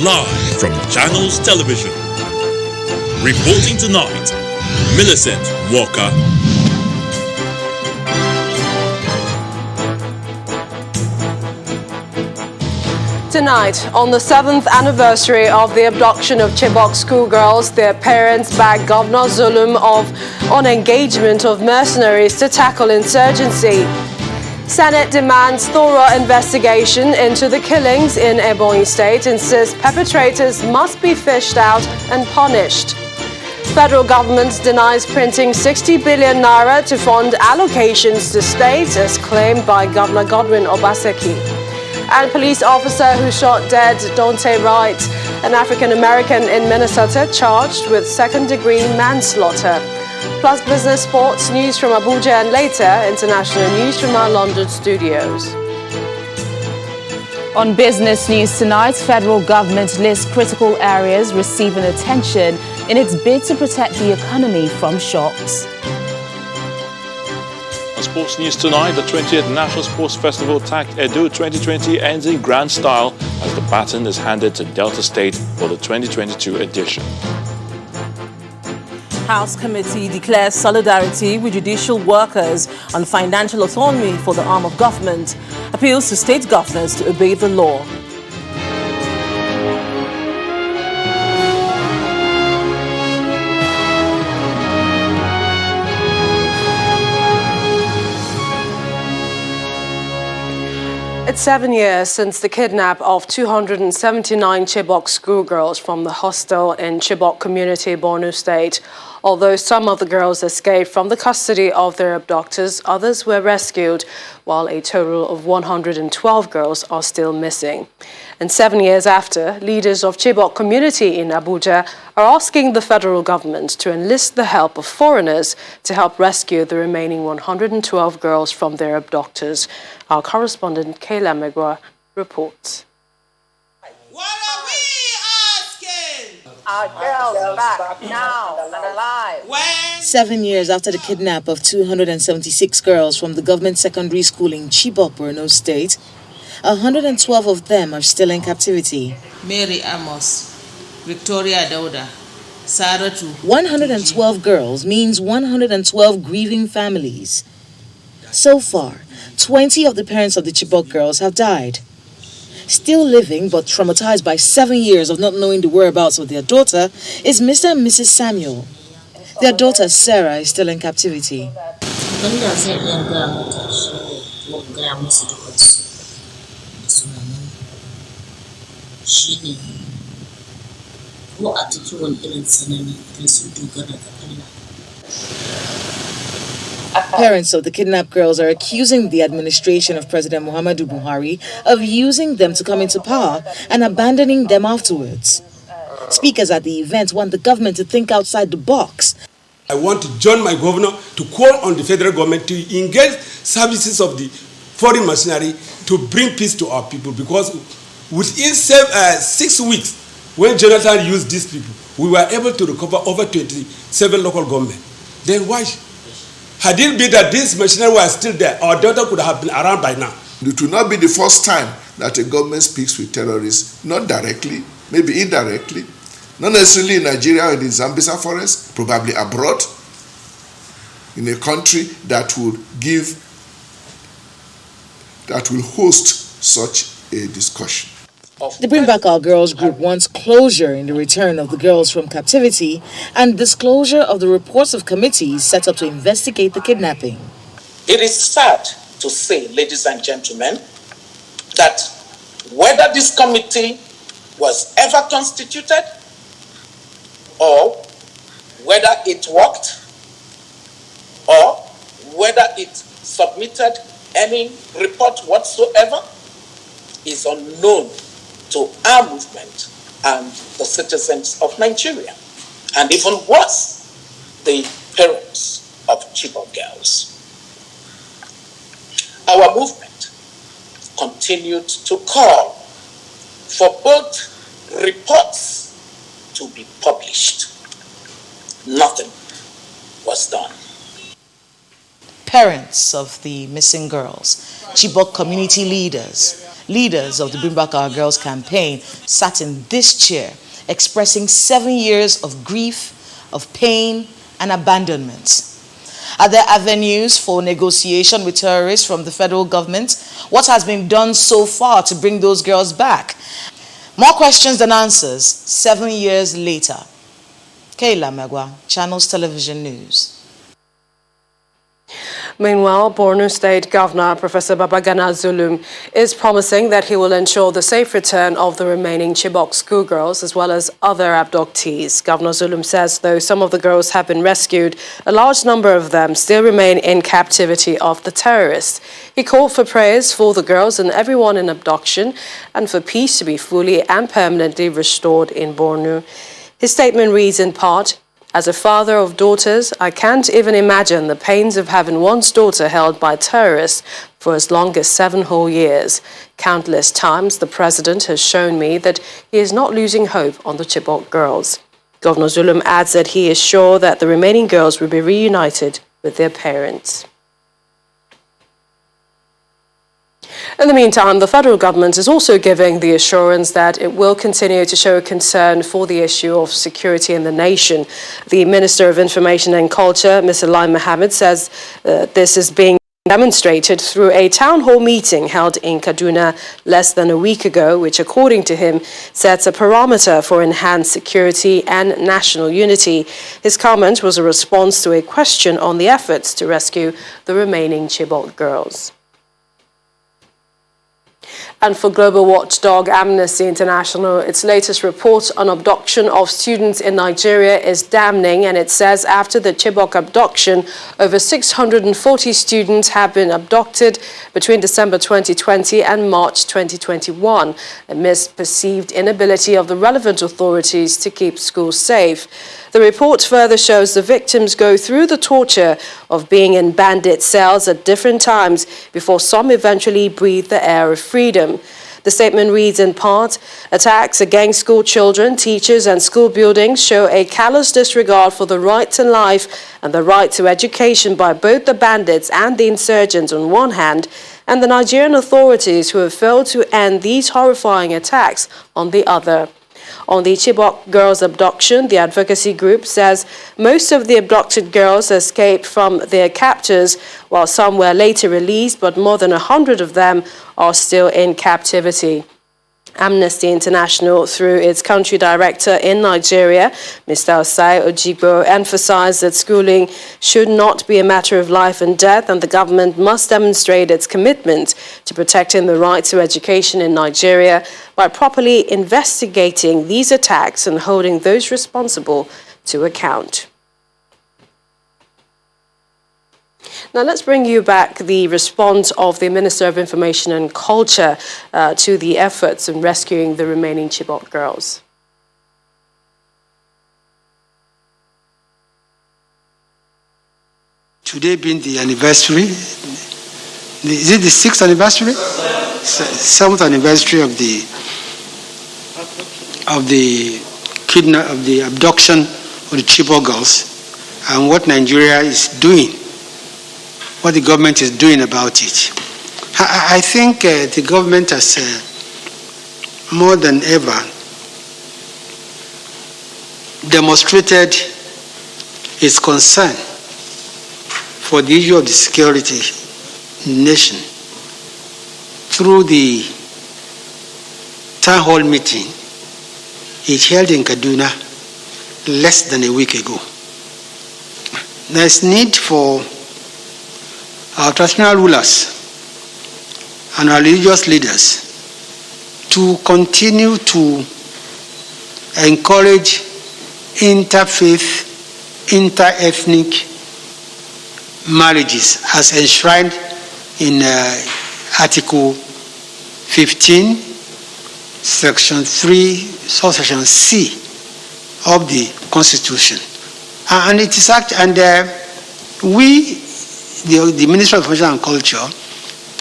Live from Channels Television. Reporting tonight, Millicent Walker. Tonight, on the 7th anniversary of the abduction of Chibok schoolgirls, their parents beg Governor Zulum of on engagement of mercenaries to tackle insurgency. Senate demands thorough investigation into the killings in Ebonyi State, insists perpetrators must be fished out and punished. Federal government denies printing 60 billion naira to fund allocations to states, as claimed by Governor Godwin Obaseki. And police officer who shot dead Dante Wright, an African-American in Minnesota, charged with second-degree manslaughter. Plus business, sports, news from Abuja, and later, international news from our London studios. On business news tonight, federal government lists critical areas receiving attention in its bid to protect the economy from shocks. On sports news tonight, the 20th National Sports Festival tagged Edo 2020 ends in grand style as the baton is handed to Delta State for the 2022 edition. House Committee declares solidarity with judicial workers on financial autonomy for the arm of government, appeals to state governors to obey the law. It's 7 years since the kidnap of 279 Chibok schoolgirls from the hostel in Chibok community, Borno State. Although some of the girls escaped from the custody of their abductors, others were rescued, while a total of 112 girls are still missing. And 7 years after, leaders of Chibok community in Abuja are asking the federal government to enlist the help of foreigners to help rescue the remaining 112 girls from their abductors. Our correspondent Kayla Megwa reports. What are we asking? Our girls back now and alive. When? 7 years after the kidnap of 276 girls from the government secondary school in Chibok, Borno State, 112 of them are still in captivity. Mary Amos, Victoria Dauda, Saratu. 112 girls means 112 grieving families. So far, 20 of the parents of the Chibok girls have died. Still living but traumatized by 7 years of not knowing the whereabouts of their daughter is Mr. and Mrs. Samuel. Their daughter Sarah is still in captivity. Parents of the kidnapped girls are accusing the administration of President Muhammadu Buhari of using them to come into power and abandoning them afterwards. Speakers at the event want the government to think outside the box. I want to join my governor to call on the federal government to engage services of the foreign mercenary to bring peace to our people, because within 6 weeks, when Jonathan used these people, we were able to recover over 27 local government. Then why? Had it been that these mercenaries were still there, our daughter could have been around by now. It will not be the first time that a government speaks with terrorists, not directly, maybe indirectly, not necessarily in Nigeria or in the Zambeza forest, probably abroad, in a country that will host such a discussion. The Bring Back Our Girls group wants closure in the return of the girls from captivity and disclosure of the reports of committees set up to investigate the kidnapping. It is sad to say, ladies and gentlemen, that whether this committee was ever constituted or whether it worked or whether it submitted any report whatsoever is unknown to our movement and the citizens of Nigeria, and even worse, the parents of Chibok girls. Our movement continued to call for both reports to be published. Nothing was done. Parents of the missing girls, Chibok community leaders, leaders of the Bring Back Our Girls campaign sat in this chair, expressing 7 years of grief, of pain, and abandonment. Are there avenues for negotiation with terrorists from the federal government? What has been done so far to bring those girls back? More questions than answers 7 years later. Kayla Megwa, Channels Television News. Meanwhile, Borno State Governor Professor Babagana Zulum is promising that he will ensure the safe return of the remaining Chibok schoolgirls as well as other abductees. Governor Zulum says though some of the girls have been rescued, a large number of them still remain in captivity of the terrorists. He called for prayers for the girls and everyone in abduction and for peace to be fully and permanently restored in Borno. His statement reads in part, "As a father of daughters, I can't even imagine the pains of having one's daughter held by terrorists for as long as 7 whole years. Countless times the president has shown me that he is not losing hope on the Chibok girls." Governor Zulum adds that he is sure that the remaining girls will be reunited with their parents. In the meantime, the federal government is also giving the assurance that it will continue to show concern for the issue of security in the nation. The Minister of Information and Culture, Mr. Lai Mohammed, says this is being demonstrated through a town hall meeting held in Kaduna less than a week ago, which, according to him, sets a parameter for enhanced security and national unity. His comment was a response to a question on the efforts to rescue the remaining Chibok girls. And for global watchdog Amnesty International, its latest report on abduction of students in Nigeria is damning, and it says after the Chibok abduction, over 640 students have been abducted between December 2020 and March 2021, amidst perceived inability of the relevant authorities to keep schools safe. The report further shows the victims go through the torture of being in bandit cells at different times before some eventually breathe the air of freedom. The statement reads in part, "Attacks against school children, teachers and school buildings show a callous disregard for the right to life and the right to education by both the bandits and the insurgents on one hand, and the Nigerian authorities who have failed to end these horrifying attacks on the other." On the Chibok girls' abduction, the advocacy group says most of the abducted girls escaped from their captors, while some were later released, but more than 100 of them are still in captivity. Amnesty International, through its country director in Nigeria, Mr. Osai Ojigbo, emphasized that schooling should not be a matter of life and death, and the government must demonstrate its commitment to protecting the right to education in Nigeria by properly investigating these attacks and holding those responsible to account. Now let's bring you back the response of the Minister of Information and Culture to the efforts in rescuing the remaining Chibok girls. Today being the anniversary, is it the 6th anniversary? 7th anniversary of the abduction of the Chibok girls, and what Nigeria is doing, what the government is doing about it. I think the government has more than ever demonstrated its concern for the issue of the security in the nation through the town hall meeting it held in Kaduna less than a week ago. There is need for our traditional rulers and our religious leaders to continue to encourage interfaith, inter-ethnic marriages as enshrined in Article 15, Section 3, subsection C of the Constitution. And it is the Ministry of Information and Culture,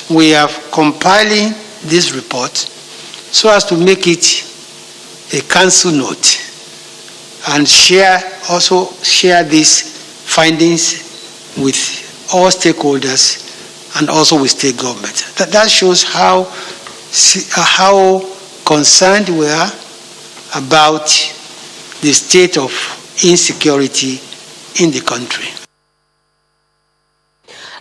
we are compiling this report so as to make it a council note and also share these findings with all stakeholders and also with state government. That shows how how concerned we are about the state of insecurity in the country.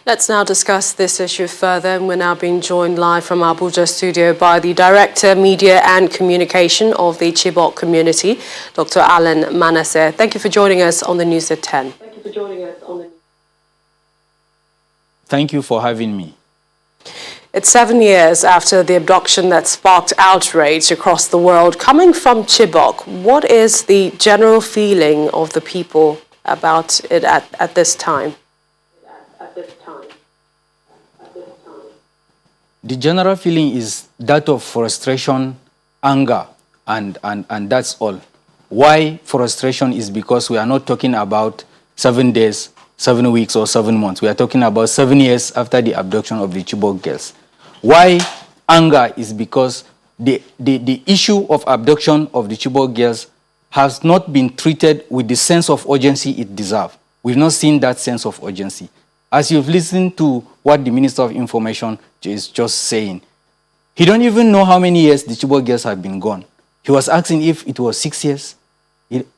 Let's now discuss this issue further, and we're now being joined live from our Abuja studio by the Director, Media and Communication of the Chibok community, Dr. Alan Manasseh. Thank you for joining us on the News at 10. Thank you for having me. It's 7 years after the abduction that sparked outrage across the world. Coming from Chibok, what is the general feeling of the people about it at this time? The general feeling is that of frustration, anger, and that's all. Why frustration is because we are not talking about 7 days, 7 weeks, or 7 months. We are talking about 7 years after the abduction of the Chibok girls. Why anger is because the issue of abduction of the Chibok girls has not been treated with the sense of urgency it deserves. We've not seen that sense of urgency. As you've listened to what the Minister of Information is just saying, he don't even know how many years the Chibok girls have been gone. He was asking if it was 6 years.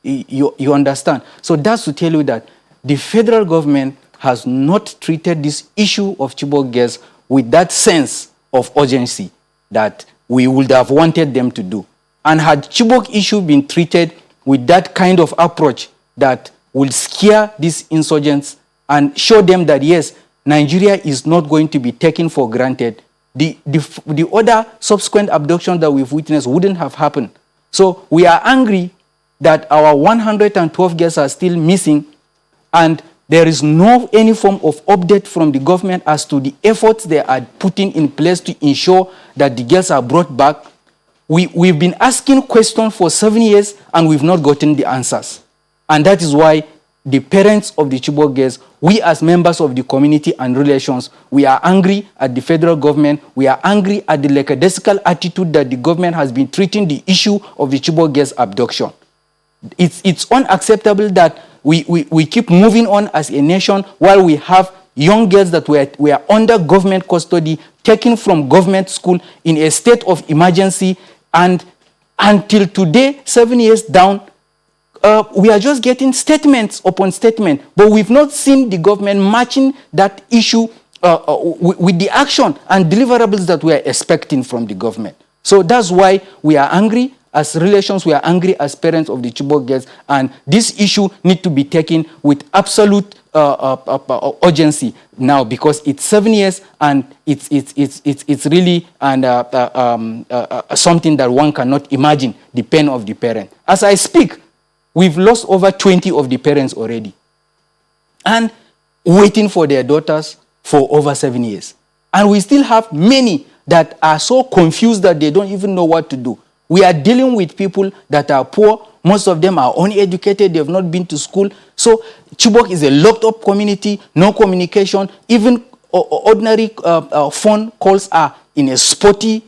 You understand? So that's to tell you that the federal government has not treated this issue of Chibok girls with that sense of urgency that we would have wanted them to do. And had Chibok issue been treated with that kind of approach that will scare these insurgents and show them that, yes, Nigeria is not going to be taken for granted, the other subsequent abduction that we've witnessed wouldn't have happened. So we are angry that our 112 girls are still missing, and there is no any form of update from the government as to the efforts they are putting in place to ensure that the girls are brought back. We've been asking questions for 7 years and we've not gotten the answers. And that is why the parents of the Chibok girls, we as members of the community and relations, we are angry at the federal government. We are angry at the lackadaisical attitude that the government has been treating the issue of the Chibok girls abduction. It's unacceptable that we keep moving on as a nation while we have young girls that were under government custody, taken from government school in a state of emergency, and until today, 7 years down, we are just getting statements upon statement, but we've not seen the government matching that issue with the action and deliverables that we are expecting from the government. So that's why we are angry as relations, we are angry as parents of the Chibok girls, and this issue needs to be taken with absolute urgency now, because it's 7 years and it's really something that one cannot imagine, the pain of the parent. As I speak, we've lost over 20 of the parents already, and waiting for their daughters for over 7 years. And we still have many that are so confused that they don't even know what to do. We are dealing with people that are poor. Most of them are uneducated. They have not been to school. So Chibok is a locked up community, no communication. Even ordinary phone calls are in a spotty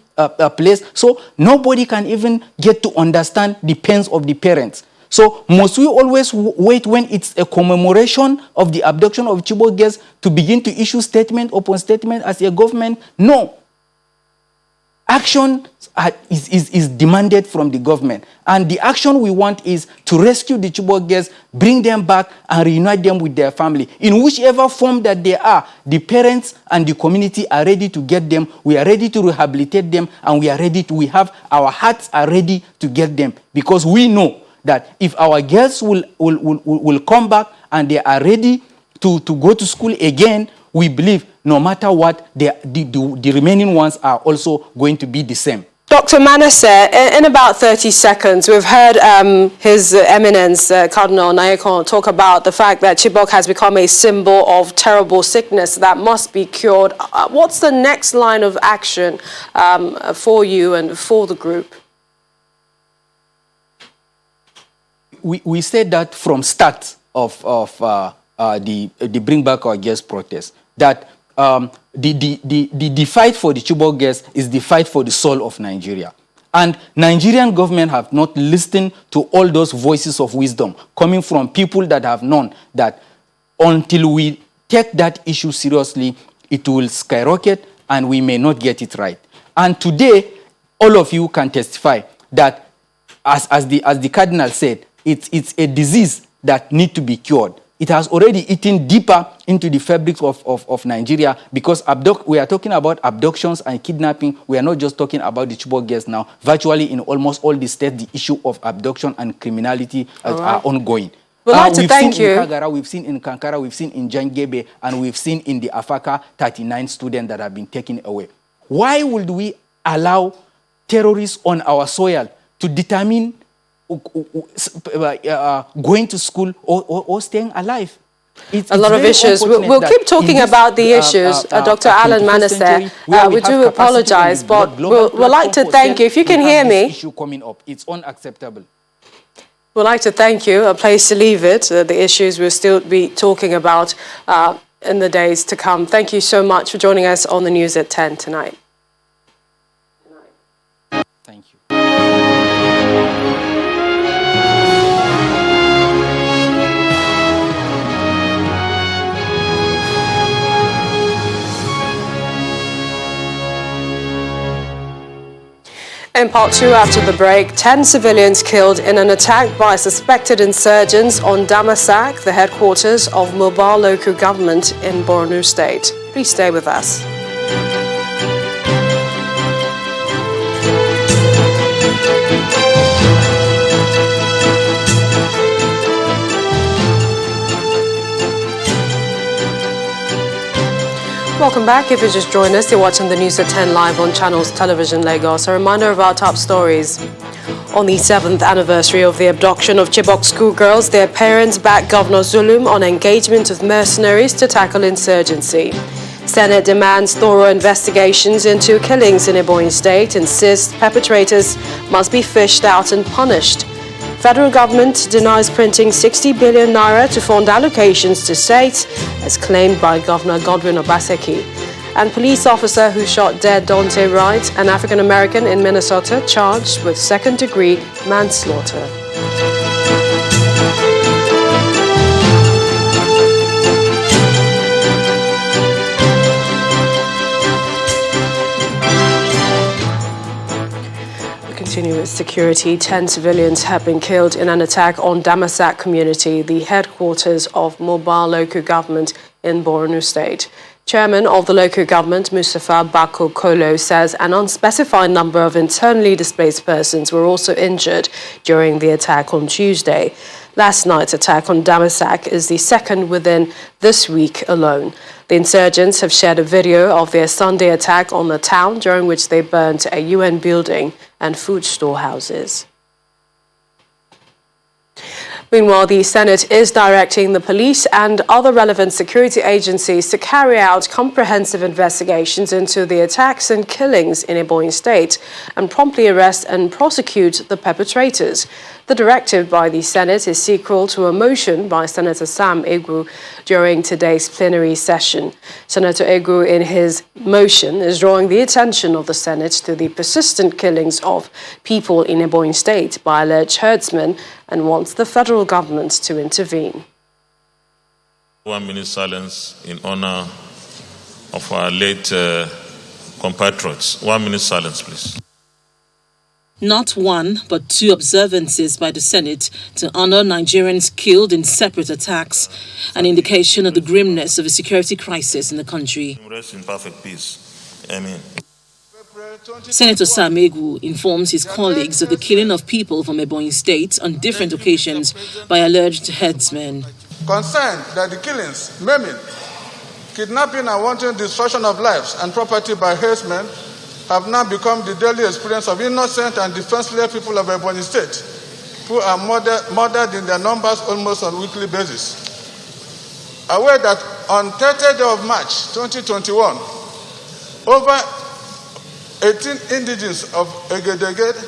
place. So nobody can even get to understand the pains of the parents. So must we always wait when it's a commemoration of the abduction of Chibok girls to begin to issue statement upon statement as a government? No. Action is demanded from the government. And the action we want is to rescue the Chibok girls, bring them back, and reunite them with their family. In whichever form that they are, the parents and the community are ready to get them. We are ready to rehabilitate them, and we have our hearts are ready to get them, because we know that if our girls will come back and they are ready to go to school again, we believe no matter what, the remaining ones are also going to be the same. Dr. Manasseh, in about 30 seconds, we've heard His Eminence, Cardinal Nayekon, talk about the fact that Chibok has become a symbol of terrible sickness that must be cured. What's the next line of action for you and for the group? We said that from start of the Bring Back Our Girls protest, that the fight for the Chibok girls is the fight for the soul of Nigeria. And Nigerian government have not listened to all those voices of wisdom coming from people that have known that until we take that issue seriously, it will skyrocket and we may not get it right. And today, all of you can testify that, as the Cardinal said, it's a disease that needs to be cured. It has already eaten deeper into the fabric of Nigeria, because we are talking about abductions and kidnapping. We are not just talking about the Chibok girls now. Virtually in almost all the states, the issue of abduction and criminality are ongoing. We'd like to thank you. We've seen in Kagara, we've seen in Kankara, we've seen in Jangebe, and we've seen in the Afaka 39 students that have been taken away. Why would we allow terrorists on our soil to determine going to school or staying alive? It's a lot of issues. We'll keep talking about the issues, Dr. Alan Manasseh. We do apologize, but we'd like to thank you. If you can hear me. Issue coming up. It's unacceptable. We'd like to thank you. A place to leave it. The issues we'll still be talking about in the days to come. Thank you so much for joining us on the News at 10 tonight. Thank you. In part 2 after the break, 10 civilians killed in an attack by suspected insurgents on Damasak, the headquarters of Mobile Local Government in Borno State. Please stay with us. Welcome back. If you just joined us, you're watching the News at 10 live on Channels Television Lagos. A reminder of our top stories. On the 7th anniversary of the abduction of Chibok schoolgirls, their parents backed Governor Zulum on engagement with mercenaries to tackle insurgency. Senate demands thorough investigations into killings in Ebonyi State, insists perpetrators must be fished out and punished. Federal government denies printing 60 billion naira to fund allocations to states, as claimed by Governor Godwin Obaseki. And police officer who shot dead Dante Wright, an African-American in Minnesota, charged with second-degree manslaughter. Continue with security. 10 civilians have been killed in an attack on Damasak community, the headquarters of Mobile Local Government in Borno State. Chairman of the local government, Mustafa Bako Kolo, says an unspecified number of internally displaced persons were also injured during the attack on Tuesday. Last night's attack on Damasak is the second within this week alone. The insurgents have shared a video of their Sunday attack on the town, during which they burnt a UN building and food storehouses. Meanwhile, the Senate is directing the police and other relevant security agencies to carry out comprehensive investigations into the attacks and killings in Ebonyi State and promptly arrest and prosecute the perpetrators. The directive by the Senate is sequel to a motion by Senator Sam Egwu during today's plenary session. Senator Egwu, in his motion, is drawing the attention of the Senate to the persistent killings of people in Ebonyi State by alleged herdsmen and wants the federal government to intervene. 1 minute silence in honor of our late compatriots. 1 minute silence, please. Not one, but two observances by the Senate to honor Nigerians killed in separate attacks, an indication of the grimness of a security crisis in the country. Rest in perfect peace. Amen. Senator Sam Egwu informs his colleagues of the killing of people from Ebonyi State on different occasions by alleged herdsmen. Concerned that the killings, maiming, kidnapping and wanton destruction of lives and property by herdsmen have now become the daily experience of innocent and defenseless people of Ebonyi State, who are murdered in their numbers almost on a weekly basis. Aware that on 30th of March 2021, over 18 indigenes of Egedeged,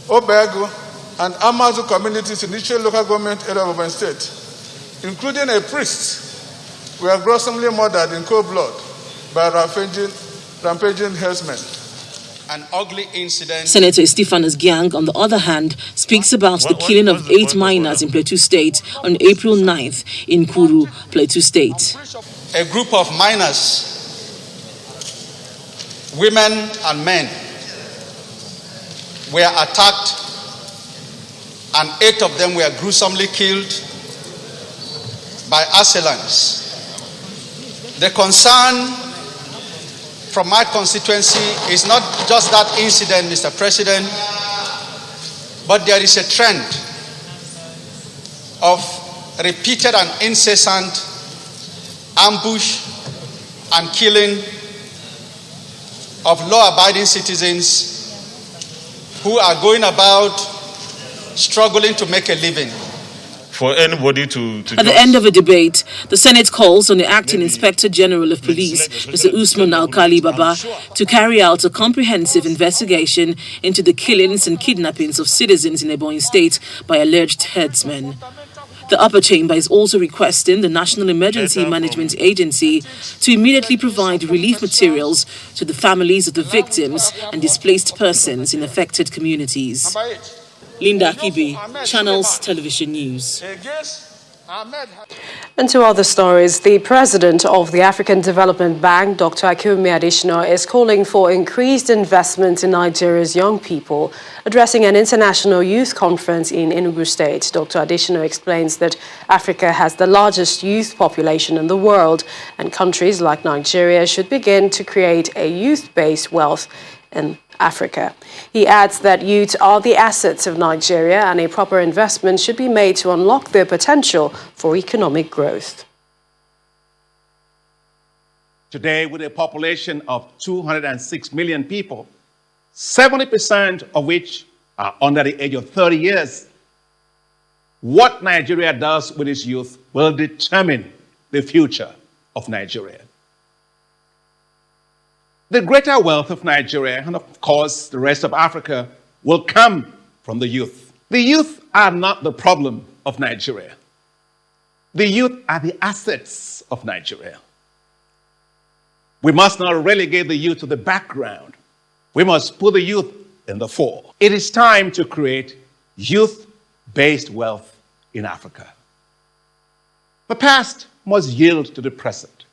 Obegu, and Amazu communities in each local government area of Ebonyi State, including a priest, were gruesomely murdered in cold blood by rampaging herdsmen. An ugly incident. Senator Stephanus Gyang, on the other hand, speaks about the killing of 8 miners in Plateau State on April 9th in Kuru, Plateau State. A group of miners women and men were attacked, and 8 of them were gruesomely killed by assailants. The concern from my constituency is not just that incident, Mr. President, but there is a trend of repeated and incessant ambush and killing of law-abiding citizens who are going about struggling to make a living. For anybody to At the end of a debate, the Senate calls on the Acting Inspector General of Police, Mr. Usman Alkali Baba, to carry out a comprehensive investigation into the killings and kidnappings of citizens in Ebonyi State by alleged herdsmen. The upper chamber is also requesting the National Emergency Management Agency to immediately provide relief materials to the families of the victims and displaced persons in affected communities. Linda Kibi, Channels Television News. And to other stories, the president of the African Development Bank, Dr. Akinwumi Adesina, is calling for increased investment in Nigeria's young people. Addressing an international youth conference in Enugu State, Dr. Adesina explains that Africa has the largest youth population in the world, and countries like Nigeria should begin to create a youth-based wealth in Africa. He adds that youth are the assets of Nigeria and a proper investment should be made to unlock their potential for economic growth. Today, with a population of 206 million people, 70% of which are under the age of 30 years, what Nigeria does with its youth will determine the future of Nigeria. The greater wealth of Nigeria, and of course the rest of Africa, will come from the youth. The youth are not the problem of Nigeria. The youth are the assets of Nigeria. We must not relegate the youth to the background. We must put the youth in the fore. It is time to create youth-based wealth in Africa. The past must yield to the present,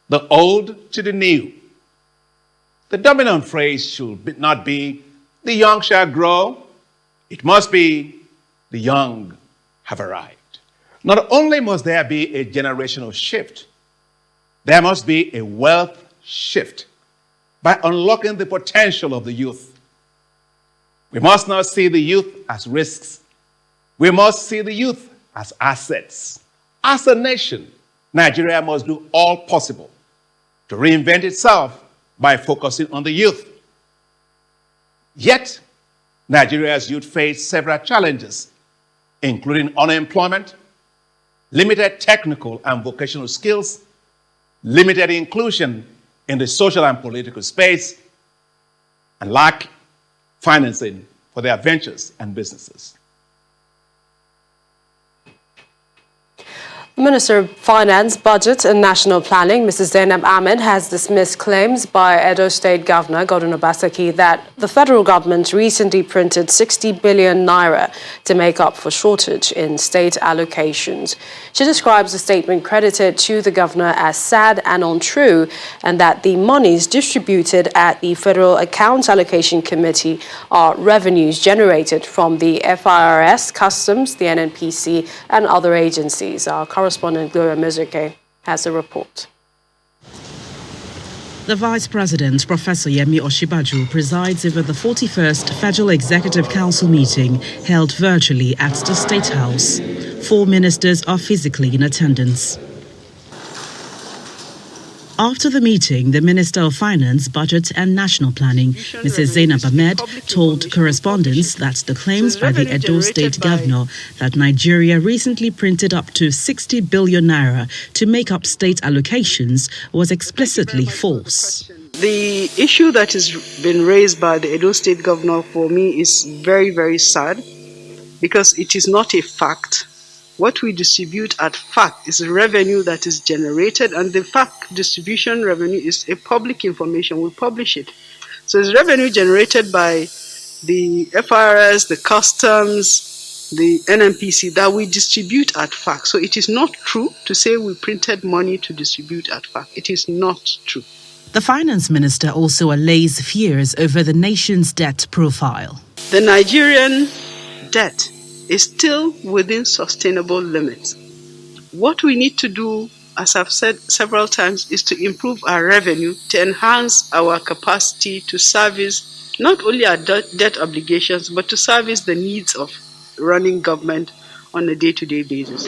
the old to the new. The dominant phrase should not be, the young shall grow. It must be, the young have arrived. Not only must there be a generational shift, there must be a wealth shift by unlocking the potential of the youth. We must not see the youth as risks. We must see the youth as assets. As a nation, Nigeria must do all possible to reinvent itself by focusing on the youth. Yet, Nigeria's youth face several challenges, including unemployment, limited technical and vocational skills, limited inclusion in the social and political space, and lack financing for their ventures and businesses. Minister of Finance, Budget and National Planning, Mrs. Zainab Ahmed, has dismissed claims by Edo State Governor Godwin Obaseki that the federal government recently printed 60 billion naira to make up for shortage in state allocations. She describes the statement credited to the governor as sad and untrue, and that the monies distributed at the Federal Accounts Allocation Committee are revenues generated from the FIRS, Customs, the NNPC, and other agencies. Our correspondent Gloria Mizuke has a report. The Vice President, Professor Yemi Osinbajo, presides over the 41st Federal Executive Council meeting held virtually at the State House. 4 ministers are physically in attendance. After the meeting, the Minister of Finance, Budget and National Planning, Mrs. Zainab Ahmed, told correspondents that the claims by the Edo State Governor that Nigeria recently printed up to 60 billion naira to make up state allocations was explicitly false. The issue that has been raised by the Edo State Governor for me is very, very sad because it is not a fact. What we distribute at FAC is revenue that is generated, and the FAC distribution revenue is a public information. We publish it. So it's revenue generated by the FIRS, the Customs, the NNPC that we distribute at FAC. So it is not true to say we printed money to distribute at FAC. It is not true. The finance minister also allays fears over the nation's debt profile. The Nigerian debt is still within sustainable limits. What we need to do, as I've said several times, is to improve our revenue to enhance our capacity to service not only our debt obligations, but to service the needs of running government on a day-to-day basis.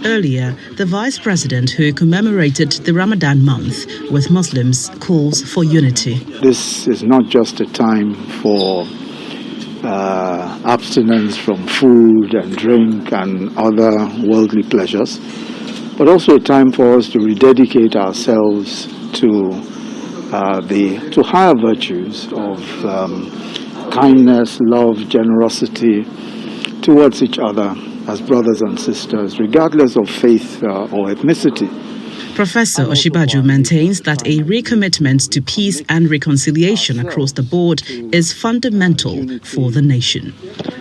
Earlier, the vice president, who commemorated the Ramadan month with Muslims, calls for unity. This is not just a time for abstinence from food and drink and other worldly pleasures, but also a time for us to rededicate ourselves to higher virtues of kindness, love, generosity towards each other as brothers and sisters, regardless of faith or ethnicity. Professor Oshibaju maintains that a recommitment to peace and reconciliation across the board is fundamental for the nation.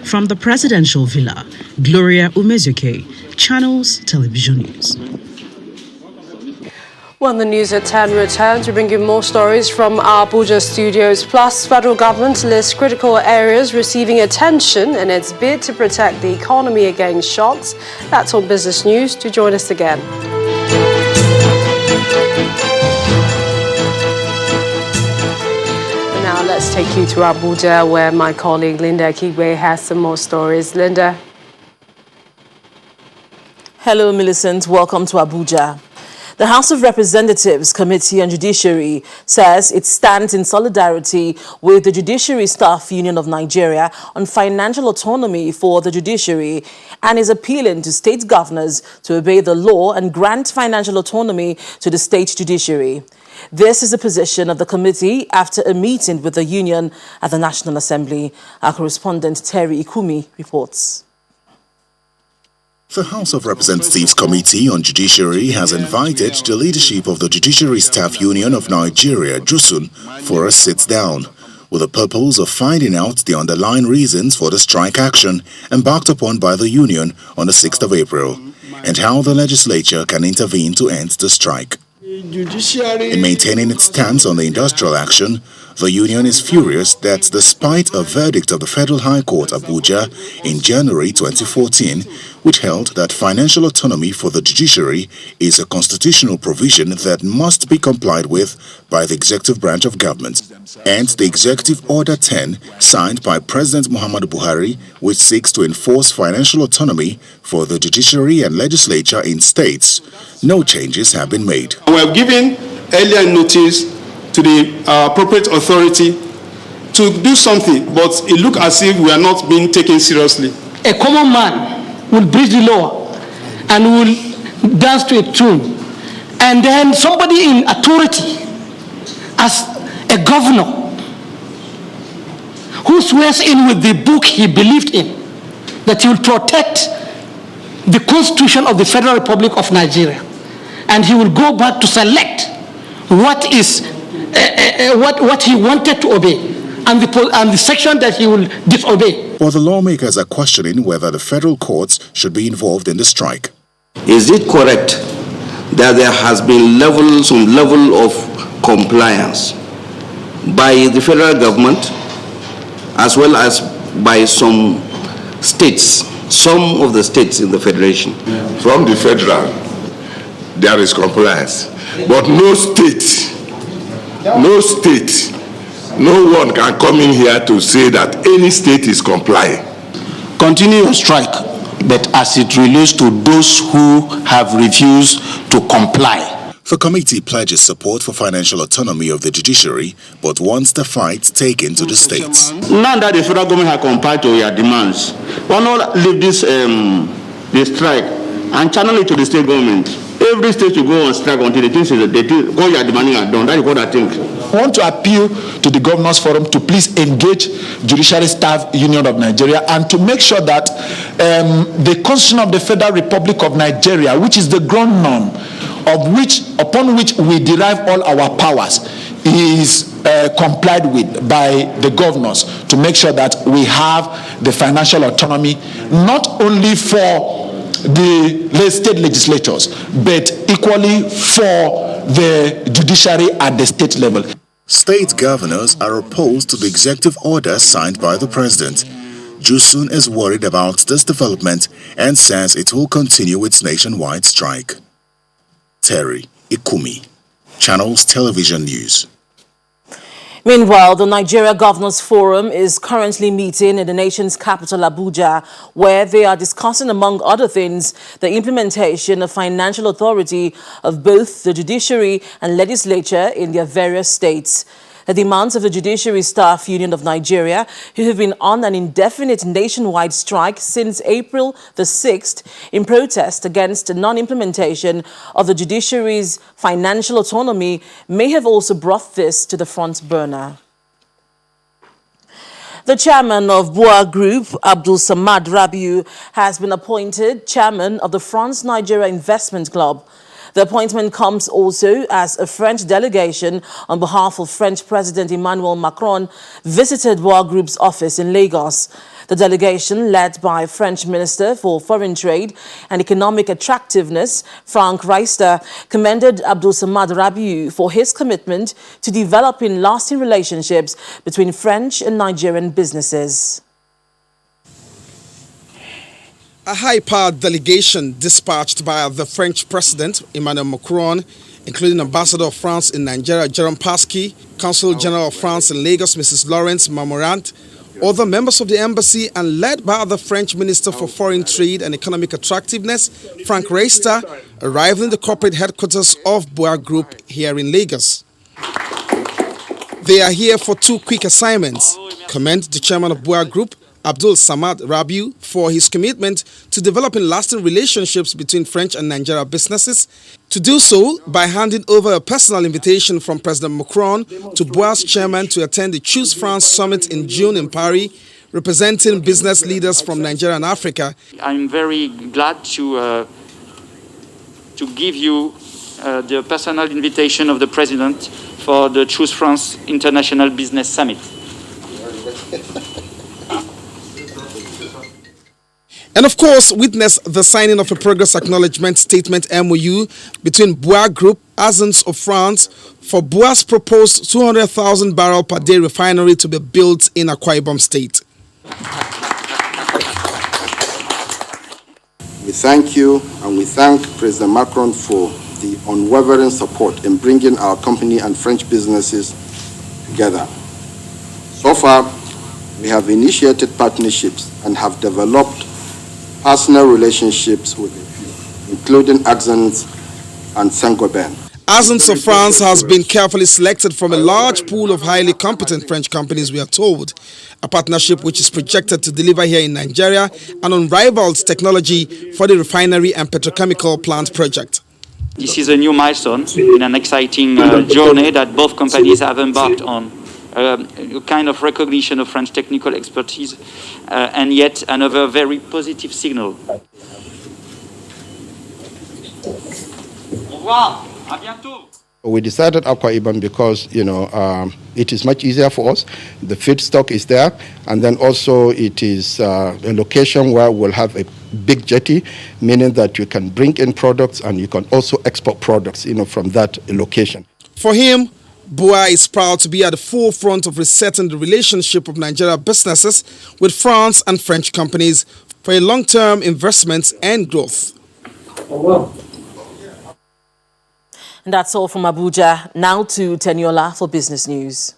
From the presidential villa, Gloria Umezuke, Channels Television News. When the news at 10 returns, we bring you more stories from our Abuja studios. Plus, federal government lists critical areas receiving attention in its bid to protect the economy against shocks. That's on Business News. Do join us again. And now let's take you to Abuja, where my colleague Linda Kigwe has some more stories. Linda. Hello, Millicent. Welcome to Abuja. The House of Representatives Committee on Judiciary says it stands in solidarity with the Judiciary Staff Union of Nigeria on financial autonomy for the judiciary and is appealing to state governors to obey the law and grant financial autonomy to the state judiciary. This is the position of the committee after a meeting with the union at the National Assembly. Our correspondent Terry Ikumi reports. The House of Representatives Committee on Judiciary has invited the leadership of the Judiciary Staff Union of Nigeria, JUSUN, for a sit-down, with the purpose of finding out the underlying reasons for the strike action embarked upon by the union on the 6th of April, and how the legislature can intervene to end the strike. In maintaining its stance on the industrial action, the union is furious that despite a verdict of the Federal High Court Abuja in January 2014, which held that financial autonomy for the judiciary is a constitutional provision that must be complied with by the executive branch of government, and the Executive Order 10 signed by President Muhammadu Buhari, which seeks to enforce financial autonomy for the judiciary and legislature in states, no changes have been made. We have given earlier notice to the appropriate authority to do something, but it looks as if we are not being taken seriously. A common man will breach the law and will dance to a tune, and then somebody in authority, as a governor, who swears in with the book he believed in, that he will protect the Constitution of the Federal Republic of Nigeria, and he will go back to select what he wanted to obey and the section that he will disobey. Well, the lawmakers are questioning whether the federal courts should be involved in the strike. Is it correct that there has been some level of compliance by the federal government as well as by some states, some of the states in the federation? From the federal, there is compliance, but no state, no one can come in here to say that any state is complying. Continue your strike, but as it relates to those who have refused to comply. The committee pledges support for financial autonomy of the judiciary, but wants the fight taken to the states. Now that the federal government has complied to your demands, why not leave this the strike and channel it to the state government? Every state you go on strike until the things what you are demanding are done. That is what I think. I want to appeal to the Governors Forum to please engage Judiciary Staff Union of Nigeria and to make sure that the Constitution of the Federal Republic of Nigeria, which is the ground norm upon which we derive all our powers, is complied with by the governors, to make sure that we have the financial autonomy not only for the state legislatures, but equally for the judiciary at the state level. State governors are opposed to the executive order signed by the president. Jusun is worried about this development and says it will continue its nationwide strike. Terry Ikumi, Channels Television News. Meanwhile, the Nigeria Governors Forum is currently meeting in the nation's capital, Abuja, where they are discussing, among other things, the implementation of financial authority of both the judiciary and legislature in their various states. The demands of the Judiciary Staff Union of Nigeria, who have been on an indefinite nationwide strike since April the 6th in protest against the non-implementation of the judiciary's financial autonomy, may have also brought this to the front burner. The chairman of Boa Group, Abdul Samad Rabiu, has been appointed chairman of the France-Nigeria Investment Club. The appointment comes also as a French delegation on behalf of French President Emmanuel Macron visited Boa Group's office in Lagos. The delegation, led by French Minister for Foreign Trade and Economic Attractiveness, Frank Reister, commended Abdul Samad Rabiu for his commitment to developing lasting relationships between French and Nigerian businesses. A high-powered delegation dispatched by the French President, Emmanuel Macron, including Ambassador of France in Nigeria, Jerome Pasky, Consul General of France in Lagos, Mrs. Laurence Marmorant, other members of the embassy, and led by the French Minister for Foreign Trade and Economic Attractiveness, Frank Reister, arrived in the corporate headquarters of Boa Group here in Lagos. They are here for two quick assignments: commend the chairman of Boa Group, Abdul Samad Rabiu, for his commitment to developing lasting relationships between French and Nigeria businesses, to do so by handing over a personal invitation from President Macron to Boa's chairman to attend the Choose France Summit in June in Paris, representing business leaders from Nigeria and Africa. I'm very glad to give you the personal invitation of the President for the Choose France International Business Summit. And of course, witness the signing of a progress acknowledgement statement MOU between Boa Group, Agence of France, for Boa's proposed 200,000 barrel per day refinery to be built in Akwa Ibom State. We thank you and we thank President Macron for the unwavering support in bringing our company and French businesses together. So far, we have initiated partnerships and have developed personal relationships with a few, including Agence and Saint-Gobain. Agence of France has been carefully selected from a large pool of highly competent French companies, we are told. A partnership which is projected to deliver here in Nigeria an unrivaled technology for the refinery and petrochemical plant project. This is a new milestone in an exciting journey that both companies have embarked on. A kind of recognition of French technical expertise, and yet another very positive signal. We decided Akwa Ibom because, it is much easier for us. The feedstock is there, and then also it is a location where we'll have a big jetty, meaning that you can bring in products and you can also export products, from that location. For him, Boa is proud to be at the forefront of resetting the relationship of Nigeria businesses with France and French companies for a long-term investment and growth. And that's all from Abuja. Now to Teniola for business news.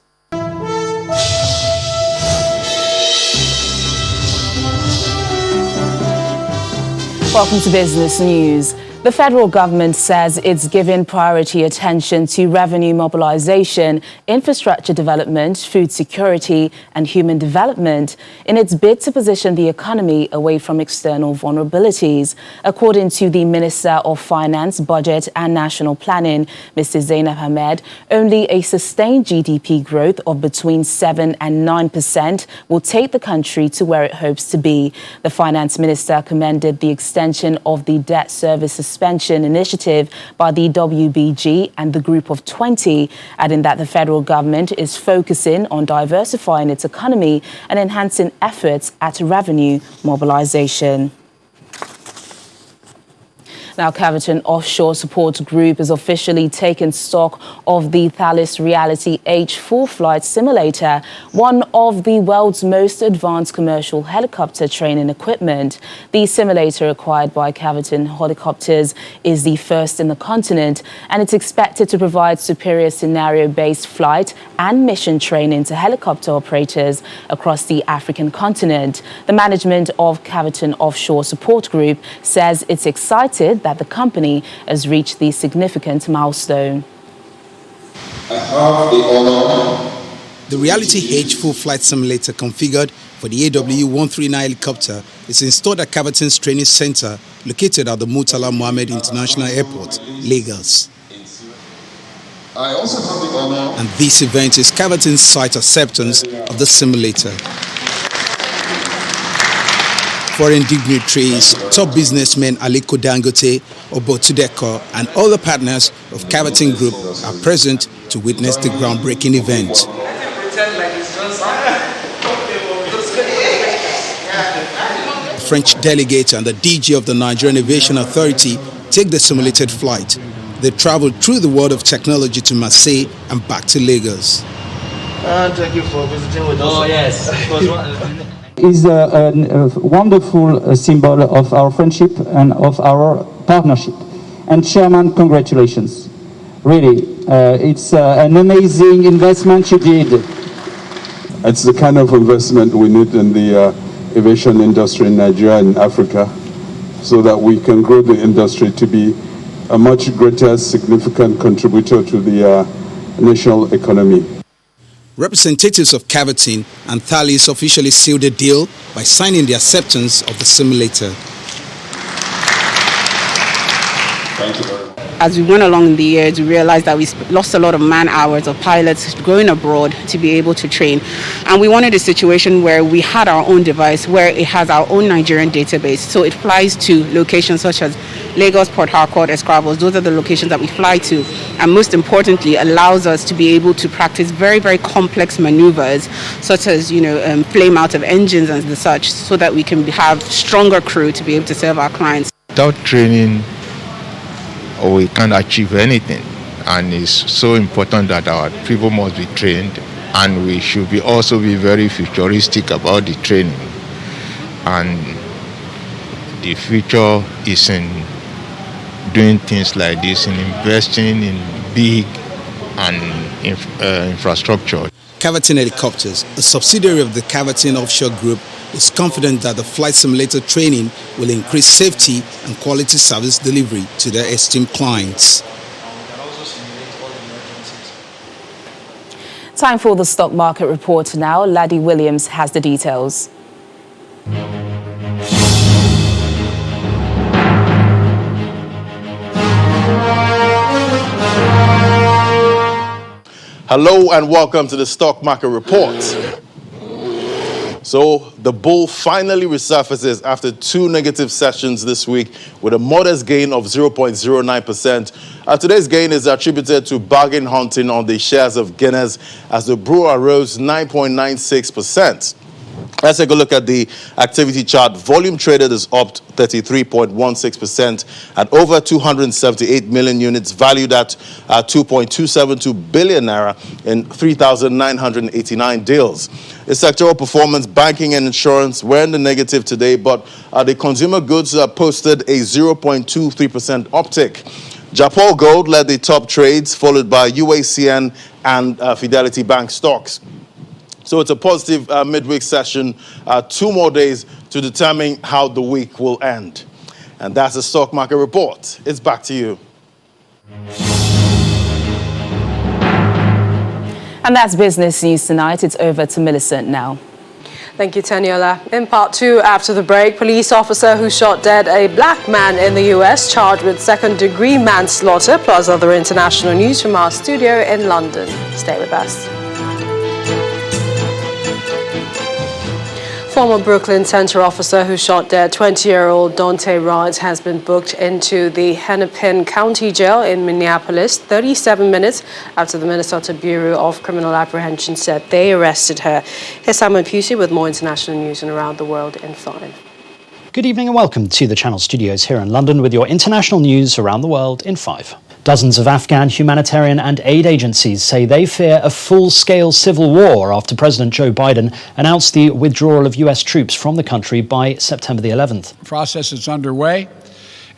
Welcome to Business News. The federal government says it's giving priority attention to revenue mobilization, infrastructure development, food security, and human development in its bid to position the economy away from external vulnerabilities. According to the Minister of Finance, Budget and National Planning, Mrs. Zainab Ahmed, only a sustained GDP growth of between 7 and 9% will take the country to where it hopes to be. The Finance Minister commended the extension of the debt service suspension initiative by the WBG and the Group of 20, adding that the federal government is focusing on diversifying its economy and enhancing efforts at revenue mobilization. Now, Caverton Offshore Support Group is officially taking stock of the Thales Reality H4 flight simulator, one of the world's most advanced commercial helicopter training equipment. The simulator acquired by Caverton Helicopters is the first in the continent, and it's expected to provide superior scenario-based flight and mission training to helicopter operators across the African continent. The management of Caverton Offshore Support Group says it's excited that the company has reached the significant milestone. I have the honor. The Reality H4 flight simulator configured for the AW139 helicopter is installed at Caverton's training center located at the Murtala Mohammed International Airport, Lagos. I also have the honor. And this event is Caverton's site acceptance of the simulator. Foreign dignitaries, top businessmen Aliko Dangote, Obotudeko, and other partners of Caverton Group are present to witness the groundbreaking event. The French delegate and the DG of the Nigerian Aviation Authority take the simulated flight. They traveled through the world of technology to Marseille and back to Lagos. Thank you for visiting with us. Oh, yes. Is a wonderful symbol of our friendship and of our partnership. And Chairman, congratulations. Really, it's an amazing investment you did. It's the kind of investment we need in the aviation industry in Nigeria and Africa so that we can grow the industry to be a much greater significant contributor to the national economy. Representatives of Caverton and Thales officially sealed the deal by signing the acceptance of the simulator. Thank you very much. As we went along in the years, we realized that we lost a lot of man hours of pilots going abroad to be able to train. And we wanted a situation where we had our own device, where it has our own Nigerian database. So it flies to locations such as Lagos, Port Harcourt, Escravos. Those are the locations that we fly to. And most importantly, allows us to be able to practice very, very complex maneuvers, such as, flame out of engines and the such, so that we can have stronger crew to be able to serve our clients. Without training, we can't achieve anything, and it's so important that our people must be trained, and we should also be very futuristic about the training. And the future is in doing things like this, in investing in big and infrastructure. Caverton Helicopters, a subsidiary of the Caverton Offshore Group, is confident that the flight simulator training will increase safety and quality service delivery to their esteemed clients. Time for the stock market report now. Laddie Williams has the details. Hello and welcome to the stock market report. So the bull finally resurfaces after two negative sessions this week with a modest gain of 0.09%. Today's gain is attributed to bargain hunting on the shares of Guinness as the brewer rose 9.96%. Let's take a look at the activity chart. Volume traded is up 33.16% at over 278 million units, valued at 2.272 billion naira in 3,989 deals. The sectoral performance, banking and insurance were in the negative today, but the consumer goods posted a 0.23% uptick. Japan Gold led the top trades, followed by UACN and Fidelity Bank stocks. So it's a positive midweek session, 2 more days to determine how the week will end. And that's the stock market report. It's back to you. And that's business news tonight. It's over to Millicent now. Thank you, Taniola. In part 2, after the break, police officer who shot dead a black man in the U.S. charged with second-degree manslaughter, plus other international news from our studio in London. Stay with us. Former Brooklyn Center officer who shot dead 20-year-old Dante Wright has been booked into the Hennepin County Jail in Minneapolis 37 minutes after the Minnesota Bureau of Criminal Apprehension said they arrested her. Here's Simon Pusey with more international news and around the world in 5. Good evening and welcome to the Channel Studios here in London with your international news around the world in 5. Dozens of Afghan humanitarian and aid agencies say they fear a full-scale civil war after President Joe Biden announced the withdrawal of US troops from the country by September the 11th. The process is underway,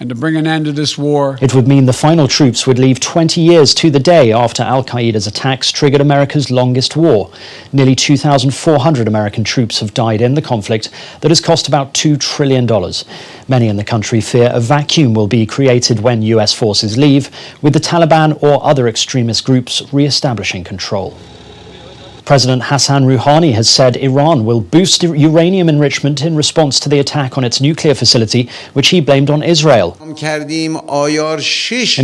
and to bring an end to this war, it would mean the final troops would leave 20 years to the day after al-Qaeda's attacks triggered America's longest war. Nearly 2,400 American troops have died in the conflict that has cost about $2 trillion. Many in the country fear a vacuum will be created when US forces leave, with the Taliban or other extremist groups re-establishing control. President Hassan Rouhani has said Iran will boost uranium enrichment in response to the attack on its nuclear facility, which he blamed on Israel. In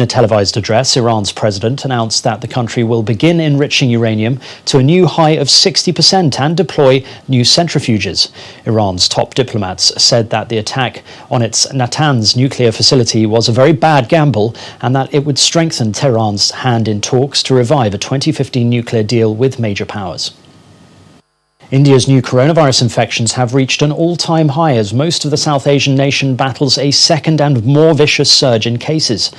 a televised address, Iran's president announced that the country will begin enriching uranium to a new high of 60% and deploy new centrifuges. Iran's top diplomats said that the attack on its Natanz nuclear facility was a very bad gamble and that it would strengthen Tehran's hand in talks to revive a 2015 nuclear deal with major powers. India's new coronavirus infections have reached an all-time high as most of the South Asian nation battles a second and more vicious surge in cases.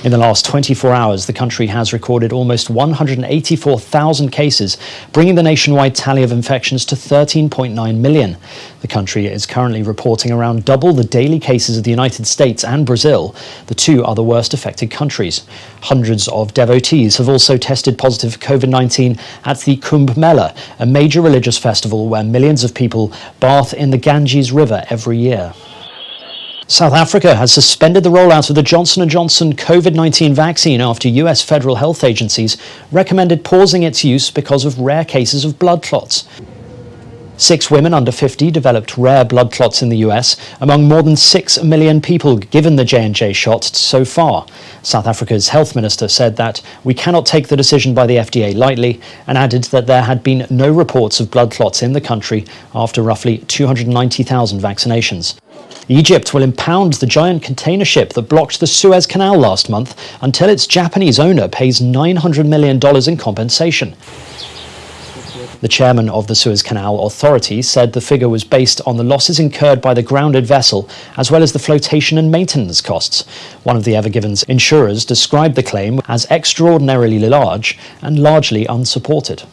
In the last 24 hours, the country has recorded almost 184,000 cases, bringing the nationwide tally of infections to 13.9 million. The country is currently reporting around double the daily cases of the United States and Brazil. The two are the worst affected countries. Hundreds of devotees have also tested positive for COVID-19 at the Kumbh Mela, a major religious festival where millions of people bath in the Ganges River every year. South Africa has suspended the rollout of the Johnson & Johnson COVID-19 vaccine after US federal health agencies recommended pausing its use because of rare cases of blood clots. 6 women under 50 developed rare blood clots in the US, among more than 6 million people given the J&J shot so far. South Africa's health minister said that we cannot take the decision by the FDA lightly and added that there had been no reports of blood clots in the country after roughly 290,000 vaccinations. Egypt will impound the giant container ship that blocked the Suez Canal last month until its Japanese owner pays $900 million in compensation. The chairman of the Suez Canal Authority said the figure was based on the losses incurred by the grounded vessel, as well as the flotation and maintenance costs. One of the Ever Given's insurers described the claim as extraordinarily large and largely unsupported.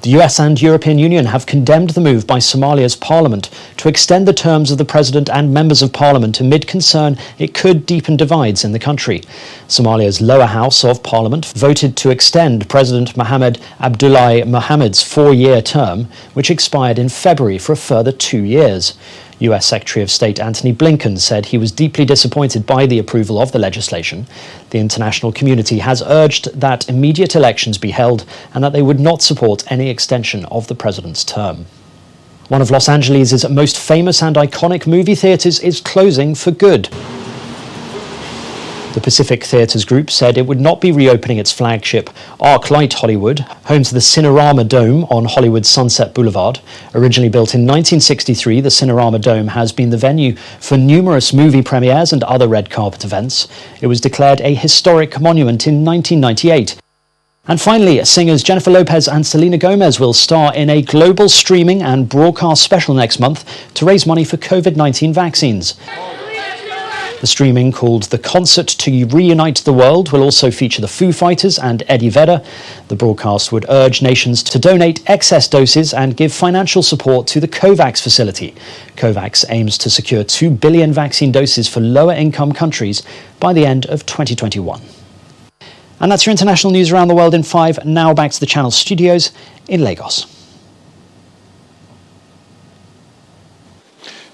The US and European Union have condemned the move by Somalia's parliament to extend the terms of the president and members of parliament amid concern it could deepen divides in the country. Somalia's lower house of parliament voted to extend President Mohamed Abdullahi Mohamed's 4-year term, which expired in February, for a further 2 years. US Secretary of State Antony Blinken said he was deeply disappointed by the approval of the legislation. The international community has urged that immediate elections be held and that they would not support any extension of the president's term. One of Los Angeles' most famous and iconic movie theaters is closing for good. The Pacific Theatres Group said it would not be reopening its flagship ArcLight Hollywood, home to the Cinerama Dome on Hollywood's Sunset Boulevard. Originally built in 1963, the Cinerama Dome has been the venue for numerous movie premieres and other red carpet events. It was declared a historic monument in 1998. And finally, singers Jennifer Lopez and Selena Gomez will star in a global streaming and broadcast special next month to raise money for COVID-19 vaccines. The streaming, called The Concert to Reunite the World, will also feature the Foo Fighters and Eddie Vedder. The broadcast would urge nations to donate excess doses and give financial support to the COVAX facility. COVAX aims to secure 2 billion vaccine doses for lower-income countries by the end of 2021. And that's your international news around the world in 5. Now back to the Channel Studios in Lagos.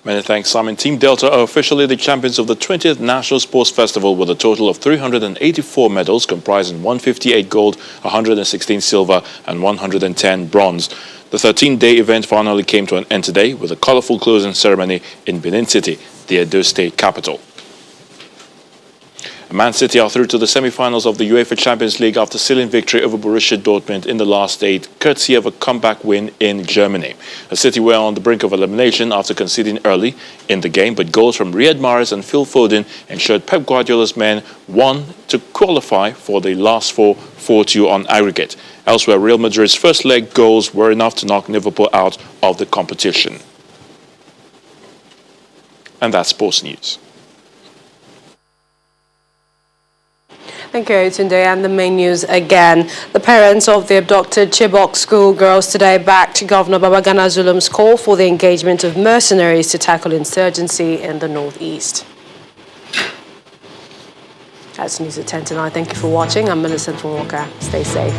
Many thanks, Simon. Team Delta are officially the champions of the 20th National Sports Festival with a total of 384 medals comprising 158 gold, 116 silver and 110 bronze. The 13-day event finally came to an end today with a colourful closing ceremony in Benin City, the Edo State capital. Man City are through to the semi-finals of the UEFA Champions League after sealing victory over Borussia Dortmund in the last 8, courtesy of a comeback win in Germany. The City were on the brink of elimination after conceding early in the game, but goals from Riyad Mahrez and Phil Foden ensured Pep Guardiola's men won to qualify for the last 4-2 on aggregate. Elsewhere, Real Madrid's first leg goals were enough to knock Liverpool out of the competition. And that's sports news. Thank you, Tunde. And the main news again. The parents of the abducted Chibok schoolgirls today backed Governor Babagana Zulum's call for the engagement of mercenaries to tackle insurgency in the northeast. That's news at 10 tonight. Thank you for watching. I'm Millicent from Walker. Stay safe.